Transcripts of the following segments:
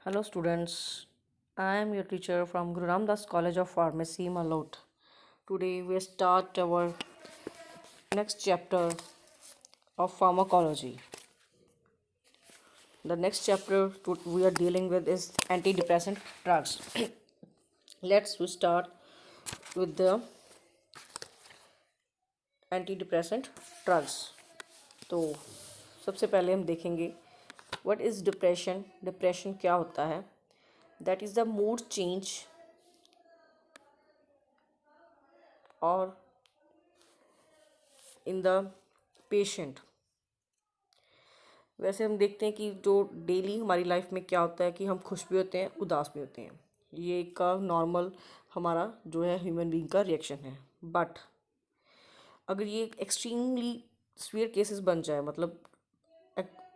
Hello students, I am your teacher from Guru Ramdas College of Pharmacy, Malot. Today we start our next chapter of pharmacology. The next chapter we are dealing with is antidepressant drugs. Let's start with the antidepressant drugs. तो सबसे पहले हम देखेंगे what is depression. Depression क्या होता है? That is the mood change और in the patient. वैसे हम देखते हैं कि जो डेली हमारी लाइफ में क्या होता है कि हम खुश भी होते हैं, उदास भी होते हैं. ये एक का नॉर्मल हमारा जो है ह्यूमन बीइंग का रिएक्शन है. बट अगर ये एक्सट्रीमली सीवियर केसेस बन जाए, मतलब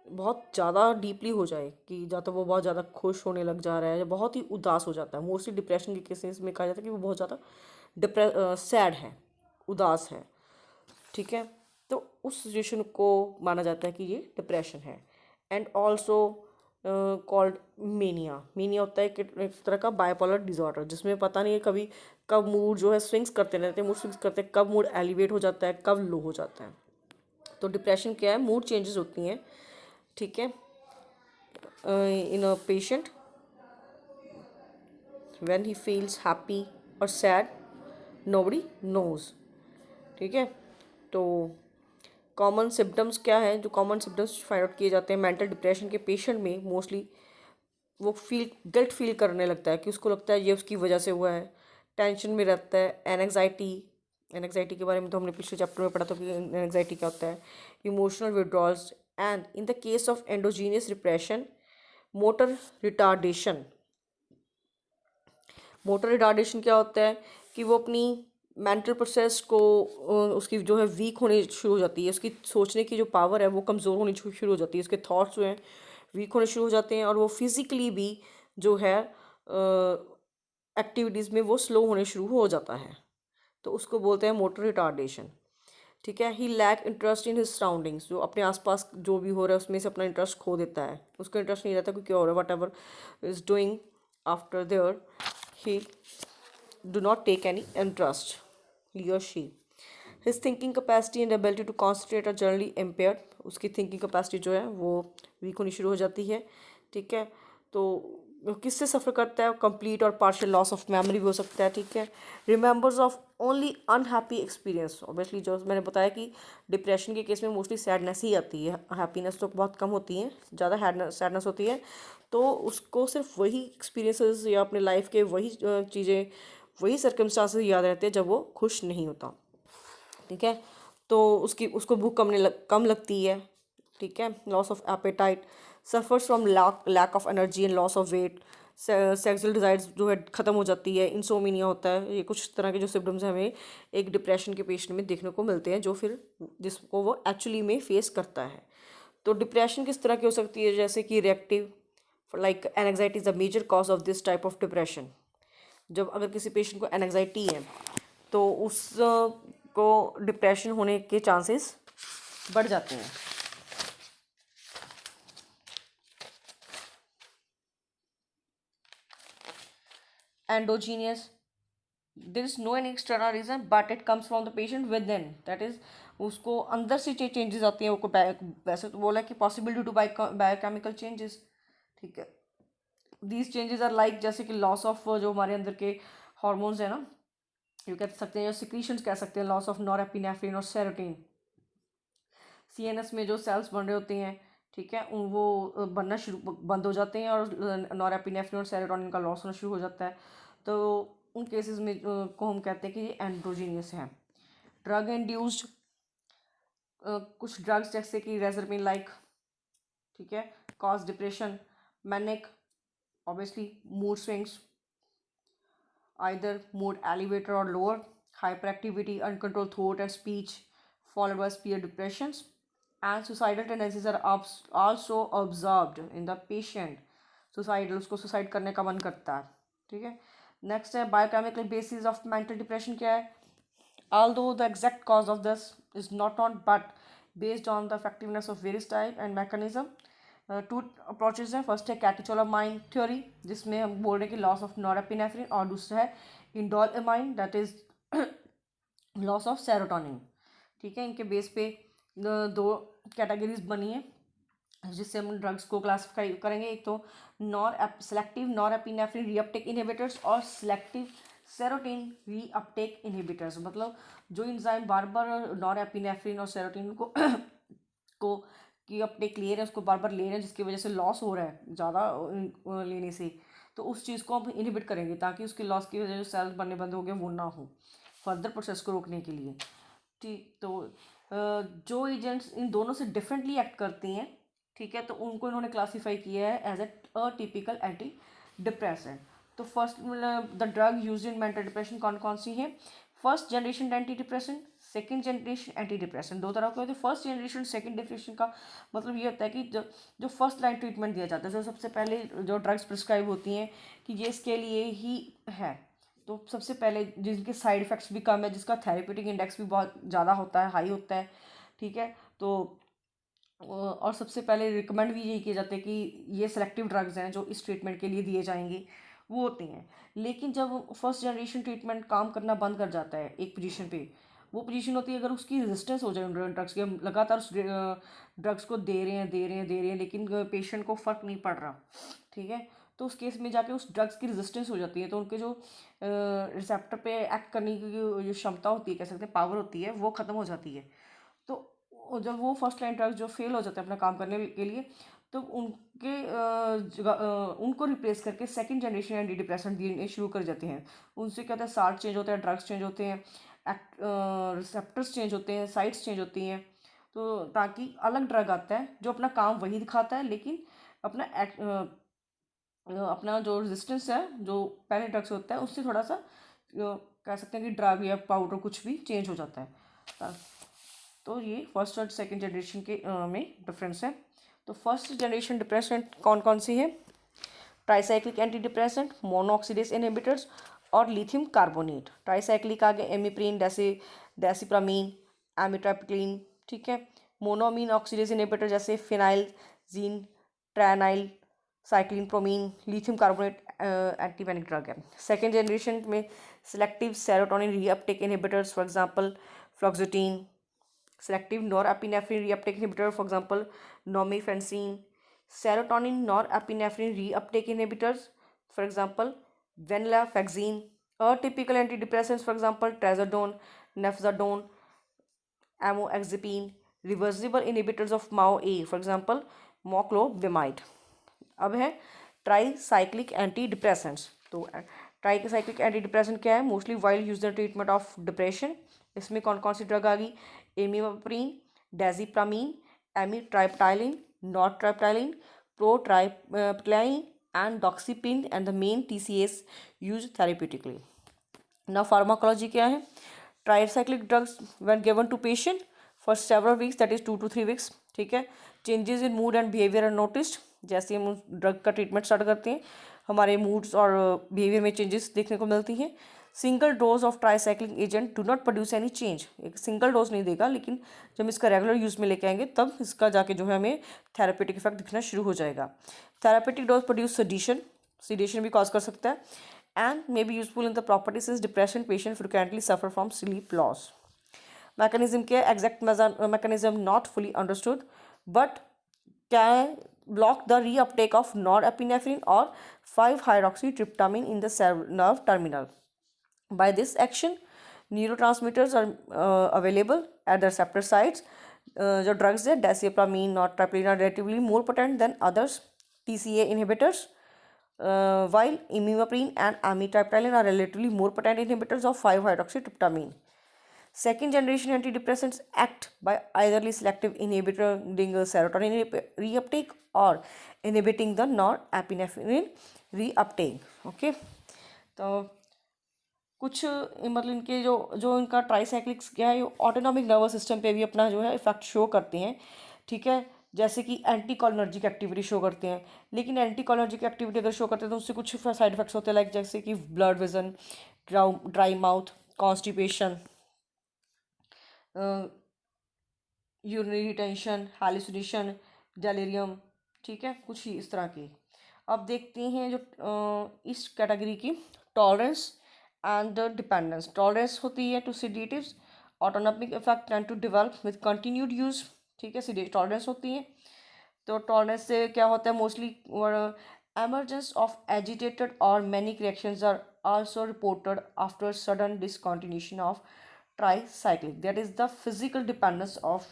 बहुत ज़्यादा डीपली हो जाए कि या तो वो बहुत ज़्यादा खुश होने लग जा रहा है या बहुत ही उदास हो जाता है. मोस्टली डिप्रेशन के केसेस में कहा जाता है कि वो बहुत ज़्यादा सैड है, उदास है. ठीक है, तो उस सिचुएशन को माना जाता है कि ये डिप्रेशन है. And also called mania. Mania होता है एक तरह का बाइपोलर डिसऑर्डर, जिसमें पता नहीं है कभी कब मूड जो है स्विंग्स करते रहते हैं, मूड स्विंग्स करते हैं, कब मूड एलिवेट हो जाता है, कब लो हो जाता है. तो डिप्रेशन क्या है? मूड चेंजेस होती हैं. ठीक है, in a patient when he feels happy और सैड, नोबडी नोज. ठीक है, तो कॉमन सिम्टम्स क्या हैं? जो कॉमन सिम्टम्स फाइंड आउट किए जाते हैं मेंटल डिप्रेशन के पेशेंट में, मोस्टली वो गिल्ट फील करने लगता है कि उसको लगता है ये उसकी वजह से हुआ है. टेंशन में रहता है. एनजाइटी. एनजाइटी के बारे में तो हमने पिछले चैप्टर में पढ़ा था कि एनजाइटी क्या होता है. Emotional withdrawals. And in the case of endogenous depression, motor retardation. Motor retardation क्या होता है कि वो अपनी मेंटल प्रोसेस को उसकी जो है वीक होनी शुरू हो जाती है. उसकी सोचने की जो पावर है वो कमज़ोर होनी शुरू हो जाती है. उसके थॉट्स जो हैं वीक होने शुरू हो जाते हैं और वो फिज़िकली भी जो है एक्टिविटीज़ में वो स्लो होने शुरू हो जाता है. तो उसको बोलते हैं मोटर रिटार्डेशन. ठीक है, he lack interest in his surroundings. जो अपने आसपास जो भी हो रहा है उसमें से अपना इंटरेस्ट खो देता है. उसका इंटरेस्ट नहीं रहता कि क्या हो रहा है. What ever is doing after their, he do not take any interest, he or she. His thinking capacity and ability to concentrate are generally impaired. उसकी thinking capacity जो है वो वीक होनी शुरू हो जाती है. ठीक है, तो वो किससे सफ़र करता है? कंप्लीट और पार्शियल लॉस ऑफ मेमोरी भी हो सकता है. ठीक है, remembers of only unhappy experience. Obviously जो मैंने बताया कि डिप्रेशन के केस में मोस्टली सैडनेस ही आती है, हैप्पीनेस तो बहुत कम होती है, ज़्यादा सैडनेस होती है. तो उसको सिर्फ वही एक्सपीरियंसेस या अपने लाइफ के वही चीज़ें, वही सर्कमस्टांसेस याद रहते हैं जब वो खुश नहीं होता. ठीक है, तो उसको भूख कम लगती है. ठीक है, loss of appetite, suffers from lack of energy and loss of weight. Sexual desires जो है ख़त्म हो जाती है. इंसोमिनिया होता है. ये कुछ तरह के जो सिम्टम्स हमें एक डिप्रेशन के पेशेंट में देखने को मिलते हैं, जो फिर जिसको वो एक्चुअली में फेस करता है. तो डिप्रेशन किस तरह की हो सकती है? जैसे कि reactive, like anxiety is the major cause of this type of depression. जब अगर किसी पेशेंट को एनजाइटी है तो को डिप्रेशन होने के चांसेस बढ़ जाते हैं. Endogenous, there is no any external reason but it comes from the patient within. That is उसको अंदर से चेंजेस आती हैं. वो वैसे तो बोला कि possible due to biochemical changes. ठीक है, दीज चेंजेस आर लाइक जैसे कि लॉस ऑफ जो हमारे अंदर के हॉर्मोन्स हैं ना, ये कह सकते हैं, सिक्रीशंस कह सकते हैं, लॉस ऑफ नॉरएपिनेफ्रिन और सेरोटोनिन. सीएनएस में जो सेल्स बन रहे होते हैं, ठीक है, वो बनना शुरू बंद हो जाते हैं और नॉरएपिनेफ्रिन और सेरोटोनिन का लॉस होना शुरू हो जाता है. तो उन केसेस में को हम कहते हैं कि ये एंड्रोजीनियस है. ड्रग इंड्यूस्ड, कुछ ड्रग्स जैसे कि रेजरपिन लाइक, ठीक है, cause depression, manic, obviously mood swings, either mood elevator or lower, hyperactivity, uncontrolled thought and speech, followed by severe depressions, and suicidal tendencies are also observed in the patient. Suicidal, उसको suicide करने का मन करता है. ठीक है, next है biochemical basis of mental depression. क्या है? although the exact cause of this is not known, but based on the effectiveness of various type and mechanism, two approaches हैं। फर्स्ट है कैटेचोलामाइन थ्योरी, जिसमें हम बोल रहे हैं कि लॉस ऑफ नॉरएपिनेफ्रिन, और दूसरा है indolamine, that is loss of serotonin. ठीक है, इनके बेस पे दो कैटेगरीज बनी है जिससे हम ड्रग्स को क्लासिफाई करेंगे। एक तो सेलेक्टिव नॉरएपिनेफ्रिन रीअपटेक इनहिबिटर्स और सिलेक्टिव सेरोटिन रीअपटेक इनहिबिटर्स। मतलब जो इंजाइम बार बार नॉरएपिनेफ्रिन और सेरोटिन को की अपटेक ले रहे हैं, उसको बार बार ले रहे हैं, जिसकी वजह से लॉस हो रहा है ज़्यादा लेने से, तो उस चीज़ को हम इनहिबिट करेंगे ताकि उसके लॉस की वजह से सेल्स बनने बंद हो गए वो ना हो, फर्दर प्रोसेस को रोकने के लिए। ठीक, तो जो एजेंट्स इन दोनों से डिफरेंटली एक्ट करती हैं, ठीक है, तो उनको इन्होंने क्लासीफाई किया है as a typical antidepressant. तो first the drug use in mental depression कौन कौन सी है? First generation antidepressant, second generation antidepressant. दो तरह के होते हैं। फर्स्ट जनरेशन सेकेंड डिप्रेशन का मतलब ये होता है कि जो फर्स्ट लाइन ट्रीटमेंट दिया जाता है, जो सबसे पहले जो ड्रग्स प्रिस्क्राइब होती हैं कि ये इसके लिए ही है, तो सबसे पहले जिनके साइड इफ़ेक्ट्स भी कम है, जिसका थेरेप्यूटिक इंडेक्स भी बहुत ज़्यादा होता है, हाई होता है, ठीक है, तो और सबसे पहले रिकमेंड भी यही किया जाता है कि ये सेलेक्टिव ड्रग्स हैं जो इस ट्रीटमेंट के लिए दिए जाएंगे, वो होते हैं। लेकिन जब फर्स्ट जनरेशन ट्रीटमेंट काम करना बंद कर जाता है एक पोजीशन पे, वो पोजीशन होती है अगर उसकी रेजिस्टेंस हो जाए उन ड्रग्स के, हम लगातार उस ड्रग्स को दे रहे हैं लेकिन पेशेंट को फ़र्क नहीं पड़ रहा, ठीक है, तो उस केस में जाके उस ड्रग्स की रेजिस्टेंस हो जाती है, तो उनके जो रिसेप्टर पे एक्ट करने की जो क्षमता होती है, कह सकते हैं पावर होती है, वो ख़त्म हो जाती है। तो जब वो फर्स्ट लाइन ड्रग्स जो फेल हो जाते हैं अपना काम करने के लिए, तो उनके उनको रिप्लेस करके सेकंड जनरेशन एंटी डिप्रेसेंट देने शुरू कर जाते हैं। उनसे क्या होता है, साल्ट चेंज होता है, ड्रग्स चेंज होते हैं, रिसेप्टर्स चेंज होते हैं, साइट्स चेंज होती हैं, तो ताकि अलग ड्रग आता है जो अपना काम वही दिखाता है, लेकिन अपना अपना जो रेजिस्टेंस है जो पहले ड्रग्स होता है उससे थोड़ा सा कह सकते हैं कि ड्रग या पाउडर कुछ भी चेंज हो जाता है। तो ये फर्स्ट और सेकंड जनरेशन के में डिफरेंस है। तो फर्स्ट जनरेशन डिप्रेसेंट कौन कौन सी है? ट्राइसाइक्लिक एंटी डिप्रेसेंट, मोनोऑक्सीडेज इनहिबिटर्स और लिथियम कार्बोनेट। ट्राइसाइक्लिक आगे एमिप्रिन, डेसिप्रामीन, एमिट्रापिक्लिन, ठीक है। मोनोअमीन ऑक्सीडेज इनहिबिटर जैसे phenelzine, tranylcypromine. Lithium carbonate antipanic drug है। सेकेंड जनरेशन में selective serotonin reuptake inhibitors, for example fluoxetine. Selective norepinephrine reuptake inhibitor, for example, normephensine. Serotonin norepinephrine reuptake inhibitors, for example, venlafaxine. Atypical antidepressants, for example, trazodone, nefzadone, amoxicillin. Reversible inhibitors of MAO-A, for example, moclobemide. अब है tricyclic antidepressants. तो tricyclic antidepressant क्या है? Mostly while use the treatment of depression. इसमें कौन कौन सी drug आ गई? Imipramine, desipramine, amitriptyline, nortriptyline, protriptyline and doxepin and the main TCAs use therapeutically. ना फार्माकोलॉजी क्या है? Tricyclic drugs when given to patient for several weeks, that is 2 to 3 weeks, ठीक है। Changes in mood and behaviour are noticed. जैसे हम उस drug का treatment start करते हैं, हमारे मूड्स और बिहेवियर में चेंजेस देखने को मिलती हैं। Single dose of tricyclic agent do not produce any change. एक सिंगल डोज नहीं देगा, लेकिन जब हम इसका रेगुलर यूज़ में लेके आएंगे तब इसका जाके जो है हमें थेरापेटिक इफेक्ट दिखना शुरू हो जाएगा। थेरापेटिक डोज प्रोड्यूस सीडेशन भी कॉज कर सकता है, and may be useful in the properties is depression patient frequently suffer from sleep loss. Mechanism क्या है? Exact mechanism not fully understood, but can block the reuptake of norepinephrine or 5-hydroxytryptamine in the nerve terminal. By this action, neurotransmitters are available at the receptor sites. जो drugs है डेसिप्रामीन, नॉरट्राइप्टाइलिन are relatively more potent than others TCA inhibitors, while imipramine and amitriptyline are relatively more potent inhibitors of 5-hydroxytryptamine. Second generation antidepressants act by either selective inhibiting serotonin reuptake or inhibiting the norepinephrine reuptake. Okay, तो कुछ मतलब इनके जो जो इनका ट्राईसाइक्लिक्स क्या है, autonomic nervous system पे भी अपना जो है इफेक्ट शो करते हैं, ठीक है। जैसे कि एंटी कॉलिनर्जिक एक्टिविटी शो करते हैं, लेकिन एंटी कॉलिनर्जिक एक्टिविटी अगर शो करते हैं तो उससे कुछ साइड इफेक्ट्स होते हैं, लाइक जैसे कि blood vision, dry mouth, constipation, urinary retention, hallucination, delirium, ठीक है, कुछ ही इस तरह की। अब देखते हैं जो इस कैटेगरी की टॉलरेंस एंड डिपेंडेंस। टॉलरेंस होती है to sedatives, autonomic effect tend to develop with continued use. ठीक है, सीधे टॉलरेंस होती है। तो टॉलरेंस से क्या होता है, mostly emergence of agitated or manic reactions are also reported after sudden discontinuation of tricyclic, that is the physical dependence of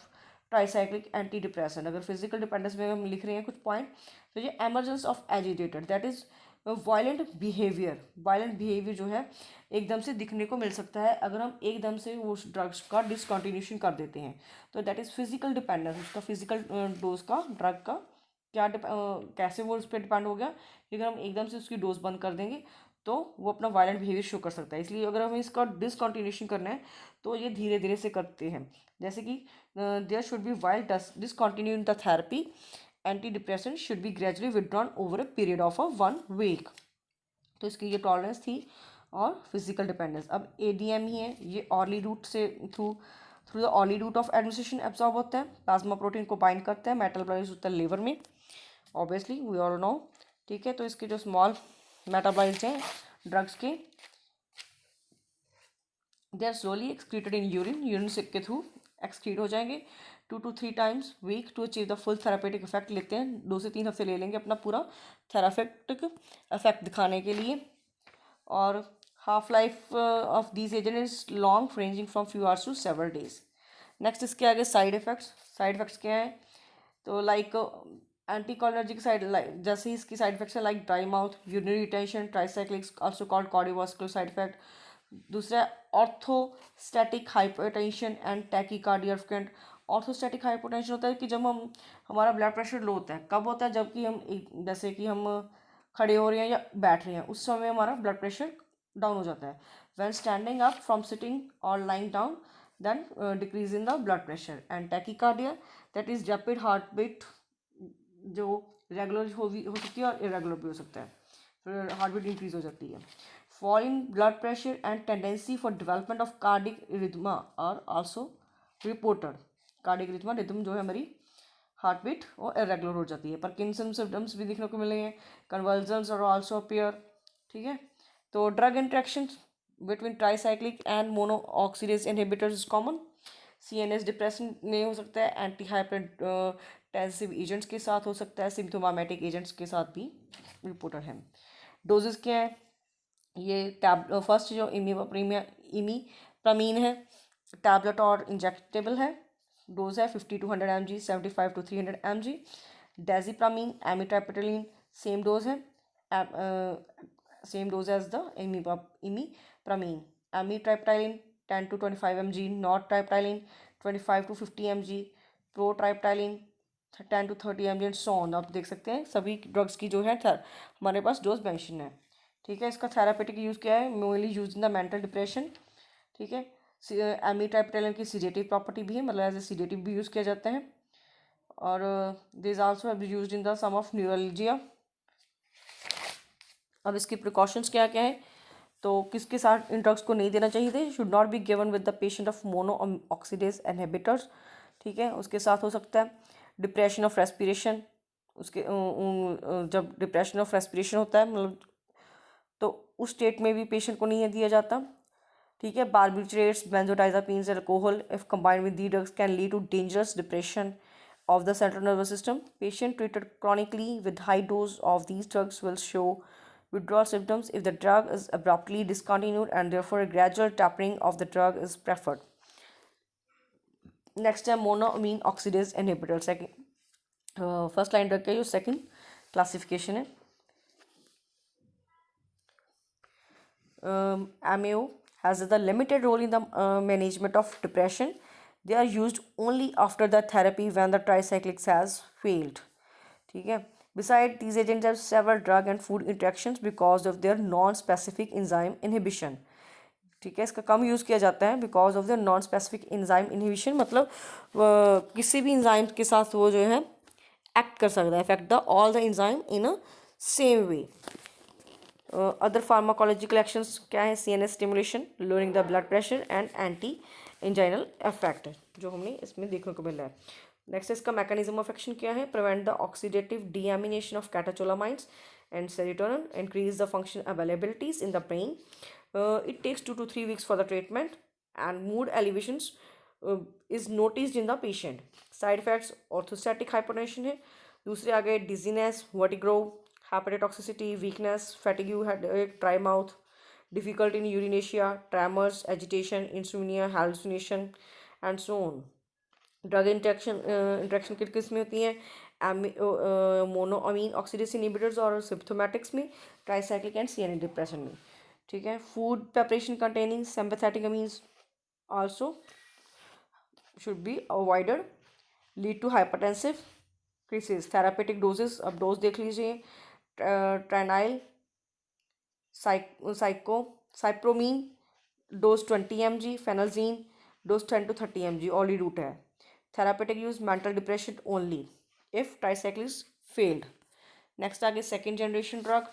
tricyclic antidepressant। अगर physical dependence में हम लिख रहे हैं कुछ पॉइंट, तो ये emergence of agitated, that is violent behaviour जो है एकदम से दिखने को मिल सकता है अगर हम एकदम से वो ड्रग्स का डिसकंटिन्यूशन कर देते हैं। तो दैट इज़ फिजिकल डिपेंडेंस, उसका फिजिकल डोज का ड्रग का क्या कैसे वो उस पर डिपेंड हो गया कि अगर हम एकदम से उसकी डोज बंद कर देंगे तो वो अपना वायलेंट बिहेवियर शो कर सकता है। इसलिए अगर हमें इसका डिसकंटिन्यूशन करना है तो ये धीरे धीरे से करते हैं। जैसे कि there should be while discontinue the therapy, anti depressant should be gradually withdrawn over a period of 1 week. तो इसकी ये टॉलरेंस थी और फिजिकल डिपेंडेंस। अब एडीएम ही है, ये ऑर्ली रूट से through the orally route of administration absorb होता है, प्लाज्मा प्रोटीन को बाइंड करता है, मेटाबॉलाइज होता है लिवर में, ऑब्वियसली वी ऑल नो। ठीक है, तो इसके जो स्मॉल मेटाबॉलाइज हैं ड्रग्स के, they are slowly excreted in urine से के थ्रू एक्सक्रीट हो जाएंगे 2 to 3 times week to achieve the full therapeutic effect. लेते हैं 2 से 3 हफ्ते ले लेंगे अपना पूरा थेरापेटिक इफेक्ट दिखाने के लिए। और half life of these agent is long, ranging from few hours to several days. Next इसके आगे साइड इफेक्ट्स क्या हैं, तो लाइक एंटीकोलिनर्जिक साइड, जैसे ही इसकी साइड इफेक्ट्स है like dry mouth, urinary retention, tricyclics also called cardiovascular side effect. दूसरा orthostatic hypertension and tachycardia frequent. Orthostatic hypertension होता है कि जब हमारा ब्लड प्रेशर लो होता है, कब होता है, जबकि जैसे कि हम खड़े हो रहे हैं या बैठ रहे हैं, उस समय हमारा ब्लड प्रेशर डाउन हो जाता है। When standing up from sitting और lying down then decrease in the blood pressure. And tachycardia that is rapid heart beat, जो रेगुलर हो सकती है और इरेगुलर भी हो सकता है, फिर हार्ट बीट इंक्रीज हो जाती है। Fall in blood pressure and tendency for development of cardiac arrhythmia are also reported. Cardiac arrhythmia rhythm जो है हमारी हार्ट बीट और इरेगुलर हो जाती है। पार्किंसन सिम्टम्स भी देखने को मिलेंगे, कन्वर्जन्स और आल्सो अपीयर। ठीक है, तो drug interaction between tricyclic and mono oxidase inhibitors is common. CNS depression में हो सकता है, एंटी हाइपरटेंसिव एजेंट्स के साथ हो सकता है, सिम्प्टोमेटिक एजेंट्स के साथ भी रिपोर्टेड है। डोजेस क्या है, ये फर्स्ट जो इमीप्रामीन है, टैबलेट और इंजेक्टेबल है, डोज है 50 to 100 mg, 75 to 300 mg। Desipramine, amitriptyline, same dose है, same dose as the imipramine. Amitriptyline 10 to 25 mg, nortriptyline 25 to 50 mg, protriptyline 10 to 30 mg and so on. आप देख सकते हैं सभी ड्रग्स की जो है हमारे पास डोज मेंशन है। ठीक है, इसका थेरापेटिक यूज़ क्या है, mainly use in the mental depression. ठीक है, एमिट्राइपेटालीन की सीडेटिव प्रॉपर्टी भी है, मतलब एज ए सीडेटिव भी यूज़ किया जाता है। और this also have used in the some of neuralgia. अब इसकी प्रिकॉशंस क्या क्या है, तो किसके साथ इन ड्रग्स को नहीं देना चाहिए थे, should not be given with the patient of mono oxidase inhibitors. ठीक है, उसके साथ हो सकता है डिप्रेशन ऑफ रेस्पिरेशन, उसके जब डिप्रेशन ऑफ रेस्पिरेशन होता है मतलब, तो उस स्टेट में भी पेशेंट को नहीं दिया जाता। ठीक है, barbiturates, benzodiazepines, alcohol if combined with the drugs can lead to dangerous depression of the central nervous system. Patient treated chronically with high dose of these drugs will show withdrawal symptoms if the drug is abruptly discontinued, and therefore a gradual tapering of the drug is preferred. Next है monoamine oxidase inhibitor, second first line drug है, जो second classification है। AMAO has the limited role in the management of depression. They are used only after the therapy when the tricyclics has failed. ठीक है, besides these agents have several drug and food interactions because of their non-specific enzyme inhibition. ठीक है, इसका कम use किया जाता है because of the non specific enzyme inhibition, मतलब किसी भी एंजाइम के साथ वो जो है एक्ट कर सकता है, affect the all the enzyme in a same way. Other pharmacological actions क्या है, CNS stimulation, lowering the blood pressure and anti anginal effect, जो हमें इसमें देखने को मिल रहा है। नेक्स्ट इसका मैकेनिज्म ऑफ एक्शन क्या है, prevent the oxidative deamination of catecholamines and serotonin, increase the function availabilities in the brain. It takes 2 to 3 weeks for the treatment, and mood elevations is noticed in the patient. Side effects orthostatic hypotension है. दूसरे आ गए dizziness, vertigo, hepatotoxicity, weakness, fatigue, headache, dry mouth, difficult in urination, tremors, agitation, insomnia, hallucination and so on. Drug interaction किस में होती हैं, monoamine oxidase inhibitors और सिम्प्टोमेटिक्स में, ट्राइसाइक्लिक एंड सीएनए डिप्रेशन में. ठीक है. Food preparation containing sympathetic amines also should be avoided, lead to hypertensive crisis. Therapeutic doses, अब डोज देख लीजिए. Tranylcypromine dose 20 mg, phenelzine dose 10 to 30 mg oral route है. Therapeutic use mental depression only if tricyclics failed. Next आगे second generation drug.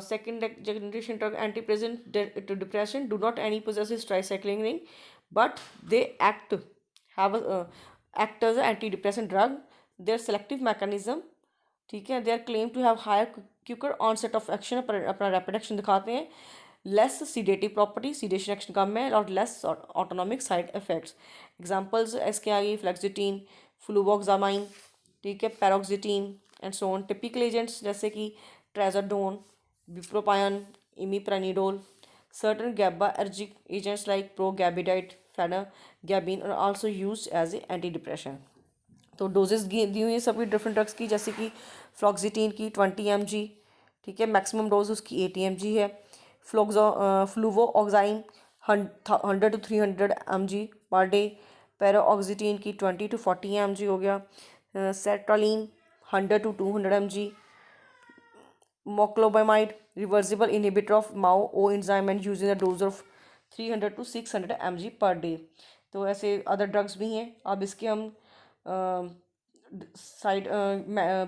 Second generation drug antidepressant to depression do not any possesses tricycling ring, but they act act as an antidepressant drug. Their selective mechanism, ठीक है, they are claimed to have higher quicker onset of action, अपना rapid action दिखाते हैं, less sedative property, sedation action कम है, और less autonomic side effects. Examples इसके आगे फ्लेक्सिटीन, fluvoxamine, ठीक है, paroxetine and so on. Typical agents जैसे कि trazodone, bupropion, imipramidol. Certain GABAergic agents like prograbinide, phenagabine are also used as a antidepressant. तो doses दी हुई है सभी डिफरेंट ड्रग्स की, जैसे कि फ्लॉक्सिटीन की 20 mg, ठीक है, मैक्सिमम डोज उसकी 80 mg है. फ्लूवोऑक्साइन 100 to 300 mg पर डे. पैरोक्सिटीन की 20 to 40 mg हो गया. सेट्रालीन 100 to 200 mg. Moclobamide, reversible inhibitor of MAO enzyme and using a dose of 300 to 600 mg per day. तो ऐसे अदर ड्रग्स भी हैं. अब इसके हम साइड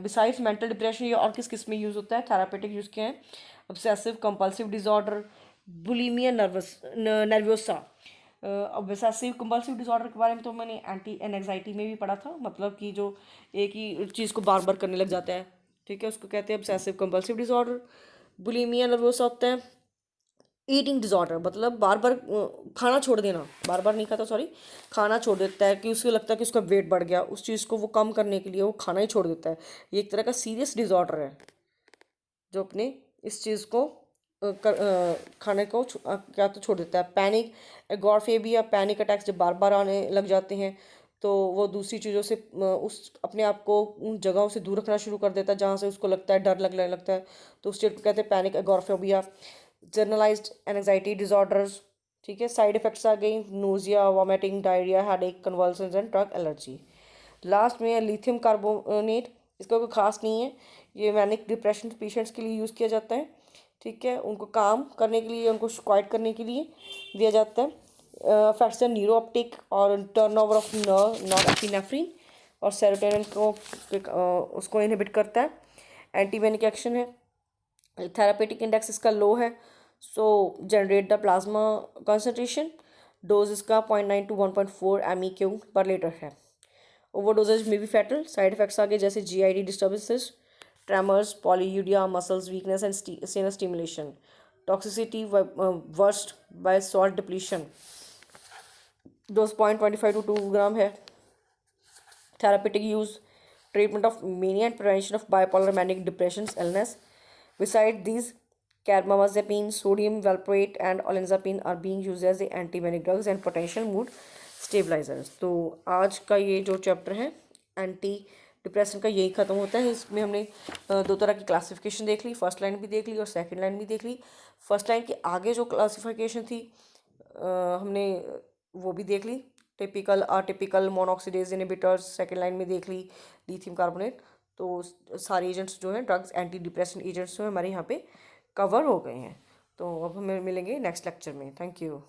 बिसाइड्स मेंटल डिप्रेशन ये और किस किस में यूज़ होता है. थेरापेटिक यूज़ के हैं obsessive compulsive disorder, bulimia nervosa. Obsessive compulsive disorder के बारे में तो मैंने एंटी एंजाइटी में भी पढ़ा था, मतलब कि जो एक ही चीज़ को बार बार करने लग जाता है, ठीक है, उसको कहते हैं obsessive compulsive disorder. Bulimia nervosa होता है ईटिंग डिसऑर्डर, मतलब बार बार खाना छोड़ देना, बार बार नहीं खाता, सॉरी, खाना छोड़ देता है कि उसको लगता है कि उसका वेट बढ़ गया, उस चीज़ को वो कम करने के लिए वो खाना ही छोड़ देता है. ये एक तरह का सीरियस डिसऑर्डर है जो अपने इस चीज़ को खाने को क्या तो छोड़ देता है. पैनिक एगोरफेबिया, पैनिक अटैक्स जब बार बार आने लग जाते हैं तो वो दूसरी चीज़ों से उस अपने आप को उन जगहों से दूर रखना शुरू कर देता है जहाँ से उसको लगता है डर लगने लगता है, तो उस स्टेट को कहते हैं panic agoraphobia. Generalised anxiety disorders, ठीक है. साइड इफेक्ट्स आ गई nausea, vomiting, diarrhoea, headache, convulsions and drug allergy. Last में लिथियम कार्बोनेट, इसका कोई खास नहीं है, ये मैनिक डिप्रेशन पेशेंट्स के लिए यूज़ किया जाता है, ठीक है, उनको काम करने के लिए, उनको क्वाइट करने के लिए दिया जाता है. अफेक्ट्स द न्यूरो अपटेक और टर्न ओवर ऑफ नॉरएपिनेफ्रिन और सेरोटोनिन को उसको इनहिबिट करता है. एंटीवेनिक एक्शन है. थेरापेटिक इंडेक्स इसका लो है, so generate the plasma concentration. Dose इसका 0.9 to 1.4 MEQ पर लीटर है. ओवरडोजेज में भी फैटल. साइड इफेक्ट्स आगे जैसे GID disturbances, tremors, polyuria, muscles weakness and sinus stimulation. Toxicity worst by salt depletion. Dose 0.25 to 2 gram है. Therapeutic use treatment of mania and prevention of bipolar manic depression illness. Besides these, carbamazepine, sodium valproate and olanzapine are being used as the anti-manic drugs and potential mood stabilizers. तो आज का ये जो chapter है anti depression का यही ख़त्म होता है. इसमें हमने दो तरह की क्लासिफिकेशन देख ली, फर्स्ट लाइन भी देख ली और सेकंड लाइन भी देख ली. फर्स्ट लाइन के आगे जो क्लासिफिकेशन थी हमने वो भी देख ली, typical atypical monooxidase inhibitors. Second line में देख ली लिथियम कार्बोनेट. तो सारे एजेंट्स जो हैं ड्रग्स एंटी डिप्रेशन एजेंट्स जो हैं हमारे यहाँ पे कवर हो गए हैं. तो अब हमें मिलेंगे नेक्स्ट लेक्चर में. Thank you.